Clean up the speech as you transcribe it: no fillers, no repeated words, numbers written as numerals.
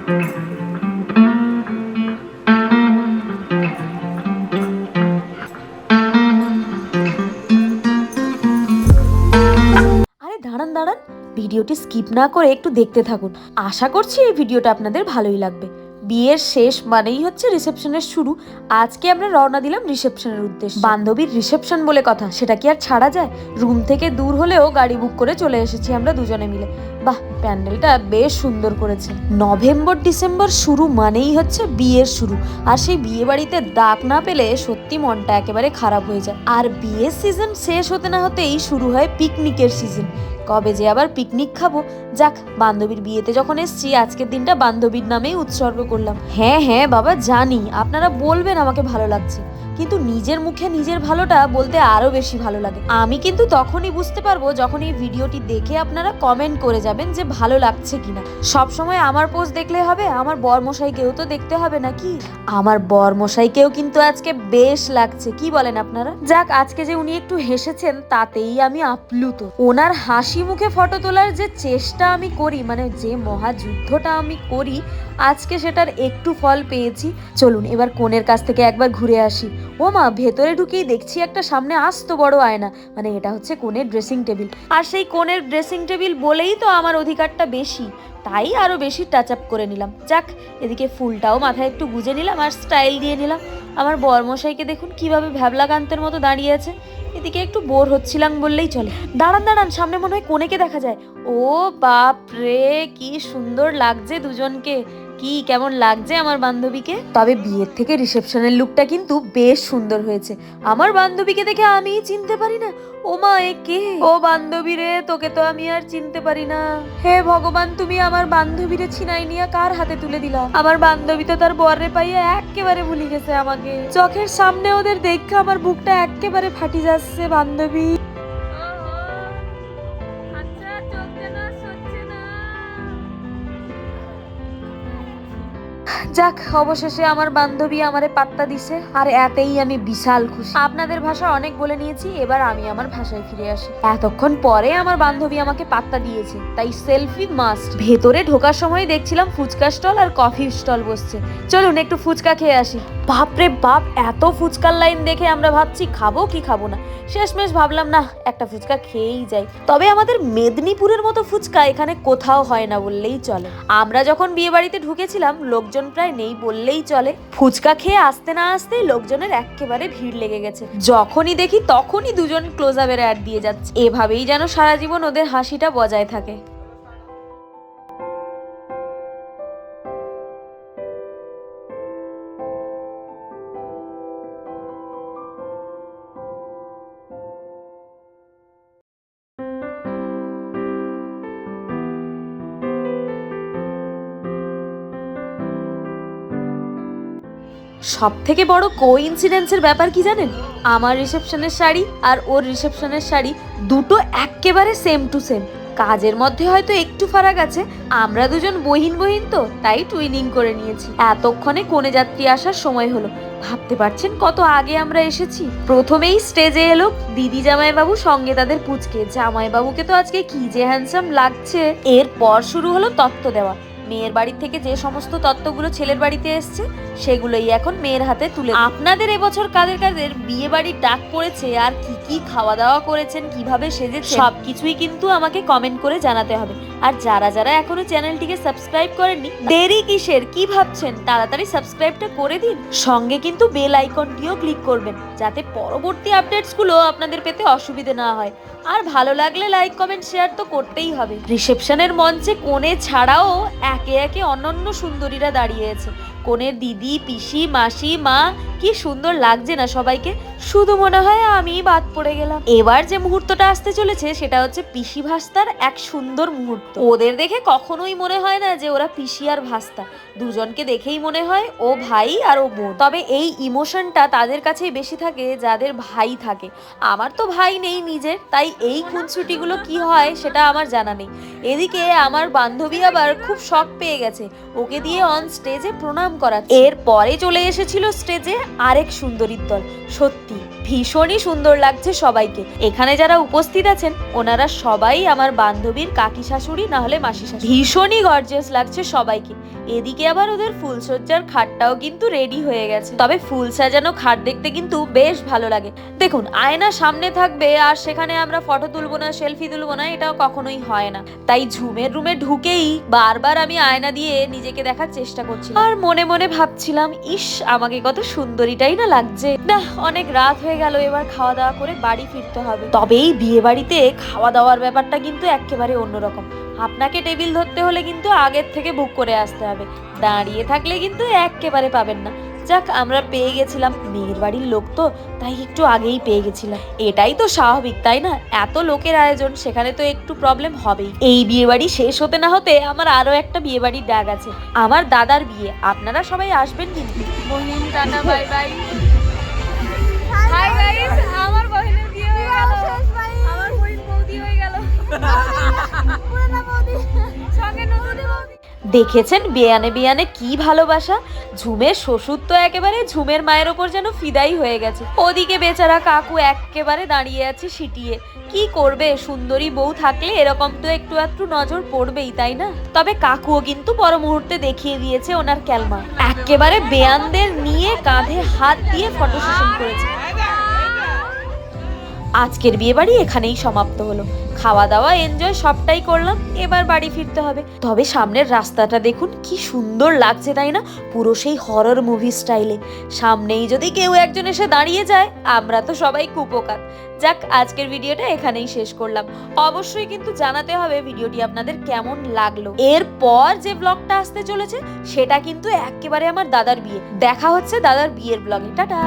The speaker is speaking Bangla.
দাঁড়ান দাঁড়ান, ভিডিওটি স্কিপ না করে একটু দেখতে থাকুন। আশা করছি এই ভিডিওটা আপনাদের ভালোই লাগবে। বিয়ের শেষ মানেই হচ্ছে রিসেপশনের শুরু। আজকে আমরা রওনা দিলাম রিসেপশনের উদ্দেশ্যে। বান্ধবীর রিসেপশন বলে কথা, সেটা কি আর ছাড়া যায়? রুম থেকে দূর হলেও গাড়ি বুক করে চলে এসেছি আমরা দুজনে মিলে। বাহ, প্যান্ডেলটা বেশ সুন্দর করেছে। নভেম্বর ডিসেম্বর শুরু মানেই হচ্ছে বিয়ের শুরু, আর সেই বিয়ে বাড়িতে ডাক না পেলে সত্যি মনটা একেবারে খারাপ হয়ে যায়। আর বিয়ের সিজন শেষ হতে না হতেই শুরু হয় পিকনিকের সিজন। কবে যে আবার পিকনিক খাবো। যাক, বান্ধবীর বিয়েতে যখন এসছি আজকের দিনটা বান্ধবীর নামেই উৎসর্গ করলাম। হ্যাঁ হ্যাঁ বাবা, জানি আপনারা বলবেন আমাকে ভালো লাগছে, কিন্তু নিজের মুখে নিজের ভালোটা বলতে আরো বেশি ভালো লাগে। আমি কিন্তু তখনই বুঝতে পারবো যখন এই ভিডিওটি দেখে আপনারা কমেন্ট করে যাবেন যে ভালো লাগছে কিনা। সবসময় আমার পোস্ট দেখলে হবে? আমার বরমশাইকেও তো দেখতে হবে নাকি? আমার বরমশাইকেও কিন্তু আজকে বেশ লাগছে, কি বলেন আপনারা? যাক, আজকে যে উনি একটু হেসেছেন তাতেই আমি আপ্লুত। ওনার হাসি মুখে ফটো তোলার যে চেষ্টা আমি করি, মানে যে মহাযুদ্ধটা আমি করি, আজকে সেটার একটু ফল পেয়েছি। চলুন এবার কনের কাছ থেকে একবার ঘুরে আসি। ও মা, ভেতরে ঢুকেই দেখছি একটা সামনে আস্ত বড় আয়না, মানে এটা হচ্ছে কনের ড্রেসিং টেবিল। আর সেই কনের ড্রেসিং টেবিল বলেই তো আমার অধিকারটা বেশি, তাই আরো বেশি টাচ আপ করে নিলাম। যাক, এদিকে ফুলটাও মাথায় একটু গুজে নিলাম আর স্টাইল দিয়ে নিলাম। আমার বরমশাইকে দেখুন কিভাবে ভ্যাবলাকান্তের মতো দাঁড়িয়ে আছে। এদিকে একটু বোর হচ্ছিলাম বললেই চলে। দাঁড়ান দাঁড়ান, সামনে মনে হয় কনেকে দেখা যায়। ও বাপ রে, কি সুন্দর লাগছে দুজনকে। কি কেমন লাগছে আমার বান্ধবীকে। তবে বিয়ের থেকে রিসেপশনের লুকটা কিন্তু বেশ সুন্দর হয়েছে। আমার বান্ধবীকে দেখে আমিই চিনতে পারি না। ও মা, এ কে? ও বান্ধবী রে, তোকে তো আমি আর চিনতে পারি না। হে ভগবান, তুমি আমার বান্ধবীরে ছিনাই নিয়ে কার হাতে তুলে দিলা? আমার বান্ধবী তো তার বররে পাইয়া একেবারে ভুলে গেছে আমাকে। চোখের সামনে ওদের দেখে আমার বুকটা একেবারে ফাটি যাচ্ছে। বান্ধবী যাক, অবশেষে আমার বান্ধবী আমারে পাত্তা দিছে, আর এতেই আমি বিশাল খুশি। আপনাদের ভাষা অনেক বলে নিয়েছি, এবার আমি আমার ভাষায় ফিরে আসি। এতক্ষণ পরে আমার বান্ধবী আমাকে পাত্তা দিয়েছে, তাই সেলফি মাস্ট। ভেতরে ঢোকার সময় দেখছিলাম ফুচকা স্টল আর কফি স্টল বসছে। চলুন একটু ফুচকা খেয়ে আসি। বাপরে বাপ, এত ফুচকার লাইন দেখে আমরা ভাবছি খাবো কি খাবো না। শেষমেশ ভাবলাম না, একটা ফুচকা খেয়েই যাই। তবে আমাদের মেদিনীপুরের মতো ফুচকা এখানে কোথাও হয় না বললেই চলে। আমরা যখন বিয়ে বাড়িতে ঢুকেছিলাম লোকজন প্রায় নেই বললেই চলে। ফুচকা খেয়ে আসতে না আসতেই লোকজনের একেবারে ভিড় লেগে গেছে। যখনই দেখি তখনই দুজন ক্লোজ আপের অ্যাড দিয়ে যাচ্ছে। এভাবেই যেন সারা জীবন ওদের হাসিটা বজায় থাকে। সব থেকে বড় কোইন্সিডেন্সের ব্যাপার কি জানেন? আমার রিসেপশনের শাড়ি আর ওর রিসেপশনের শাড়ি দুটো একেবারে সেম টু সেম। কাজের মধ্যে হয়তো একটু ফারাক আছে, আমরা দুজন বহিন বহিন তো, তাই টুইনিং করে নিয়েছি। এতক্ষণে কনে যাত্রী আসার সময় হলো। ভাবতে পারছেন কত আগে আমরা এসেছি। প্রথমেই স্টেজে এলো দিদি জামাইবাবু, সঙ্গে তাদের পুচকে। জামাইবাবুকে তো আজকে কি যে হ্যান্ডসাম লাগছে। এরপর শুরু হলো তত্ত্ব দেওয়া। মেয়ের বাড়ির থেকে যে সমস্ত তত্ত্বগুলো ছেলের বাড়িতে এসছে সেগুলোই এখন মেয়ের হাতে তুলে। আপনাদের এবছর কাদের কাদের বিয়ে বাড়ির ডাক পড়েছে, আর কি কি খাওয়া দাওয়া করেছেন, কিভাবে সেজেছে, সবকিছুই কিন্তু আমাকে কমেন্ট করে জানাতে হবে। আর যারা যারা এখনো চ্যানেলটিকে সাবস্ক্রাইব করেননি, দেরি কিসের, কি ভাবছেন? তাড়াতাড়ি সাবস্ক্রাইবটা করে দিন। সঙ্গে কিন্তু বেল আইকনটিও ক্লিক করবেন, যাতে পরবর্তী আপডেটসগুলো আপনাদের পেতে অসুবিধে না হয়। আর ভালো লাগলে লাইক কমেন্ট শেয়ার তো করতেই হবে। রিসেপশনের মঞ্চে কনে ছাড়াও একে একে অনন্য সুন্দরীরা দাঁড়িয়েছে। কনের দিদি, পিসি, মাসি, মা, কি সুন্দর লাগছে না সবাইকে। শুধু মনে হয় আমি বাদ পড়ে গেলাম। এবার যে মুহূর্তটা আসতে চলেছে সেটা হচ্ছে পিসি ভাস্তার এক সুন্দর মুহূর্ত। ওদের দেখে কখনোই মনে হয় না যে ওরা পিসি আর ভাস্তা, দুজনকে দেখেই মনে হয় ও ভাই আর ও বোন। তবে এই ইমোশনটা তাদের কাছেই বেশি থাকে যাদের ভাই থাকে। আমার তো ভাই নেই নিজের, তাই এই খুনসুটিগুলো কি হয় সেটা আমার জানা নেই। এদিকে আমার বান্ধবী আবার খুব শখ পেয়ে গেছে, ওকে দিয়ে অন স্টেজে প্রণাম করা। এরপরে চলে এসেছিল স্টেজে আরেক সুন্দরীর দল। সত্যি ভীষণই সুন্দর লাগছে সবাইকে। এখানে যারা উপস্থিত আছেন ওনারা সবাই আমার বান্ধবীর কাকি শাশুড়ি না হলে মাসি শাশুড়ি। ভীষণই গর্জিয়াস লাগছে সবাইকে। এদিকে আবার ওদের ফুলসজ্জার খাটটাও কিন্তু রেডি হয়ে গেছে। তবে ফুল সাজানো খাট দেখতে কিন্তু বেশ ভালো লাগে। দেখুন, আয়না সামনে থাকবে আর সেখানে আমরা ফটো তুলবো না, সেলফি তুলবো না, এটা কখনোই হয় না। তাই ঝুমের রুমে ঢুকেই বারবার আমি আয়না দিয়ে নিজেকে দেখার চেষ্টা করছিলাম আর মনে মনে ভাবছিলাম, ইস আমাকে কত সুন্দরীটাই না লাগছে। না, অনেক রাত হয়ে গেল, এবার খাওয়া দাওয়া করে বাড়ি ফিরতে হবে। তবে এই বিয়ে বাড়িতে খাওয়া দাওয়ার ব্যাপারটা কিন্তু একেবারে অন্যরকম। আপনাকে টেবিল ধরতে হলে কিন্তু আগের থেকে বুক করে আসতে হবে, দাঁড়িয়ে থাকলে কিন্তু একেবারে পাবেন না। যাক, আমরা পেয়ে গেছিলাম, মেয়ের বাড়ির লোক তো, তাই একটু আগেই পেয়ে গেছিলাম। এটাই তো স্বাভাবিক, তাই না? এত লোকের আয়োজন, সেখানে তো একটু প্রবলেম হবেই। এই বিয়ে বাড়ি শেষ হতে না হতে আমার আরো একটা বিয়ে বাড়ির ডাক আছে, আমার দাদার বিয়ে। আপনারা সবাই আসবেন কিন্তু। বহিন tata bye bye. Hi guys, আমার বহিনের বিয়ে হয়ে গেল, আমার বহিন বৌদি হয়ে গেল, পুরনো বৌদি সঙ্গে নতুন বৌদি। দেখেছেন বেয়ানে বেয়ানে কি ভালোবাসা। ঝুমের শ্বশুর তো একেবারে ঝুমের মায়ের ওপর যেন ফিদাই হয়ে গেছে। ওদিকে বেচারা কাকু একেবারে দাঁড়িয়ে আছে সিটিয়ে। কি করবে, সুন্দরী বউ থাকলে এরকম তো একটু একটু নজর পড়বেই, তাই না? তবে কাকুও কিন্তু পর মুহূর্তে দেখিয়ে দিয়েছে ওনার ক্যালমা। একেবারে বেয়ানদের নিয়ে কাঁধে হাত দিয়ে ফটো সেশন করেছে। আজকের বিয়ে বাড়ি এখানেই সমাপ্ত হলো। খাওয়া দাওয়া এনজয় সবটাই করলাম, এবার বাড়ি ফিরতে হবে। তবে সামনের রাস্তাটা দেখুন কি সুন্দর লাগছে, তাই না? পুরো সেই হরর মুভি স্টাইলে। সামনেই যদি কেউ একজন এসে দাঁড়িয়ে যায়, আমরা তো সবাই কুপোকাত। যাক, আজকের ভিডিওটা এখানেই শেষ করলাম। অবশ্যই কিন্তু জানাতে হবে ভিডিওটি আপনাদের কেমন লাগলো। এরপর যে ব্লগটা আসতে চলেছে সেটা কিন্তু একেবারে আমার দাদার বিয়ে। দেখা হচ্ছে দাদার বিয়ের ব্লগে। টাটা।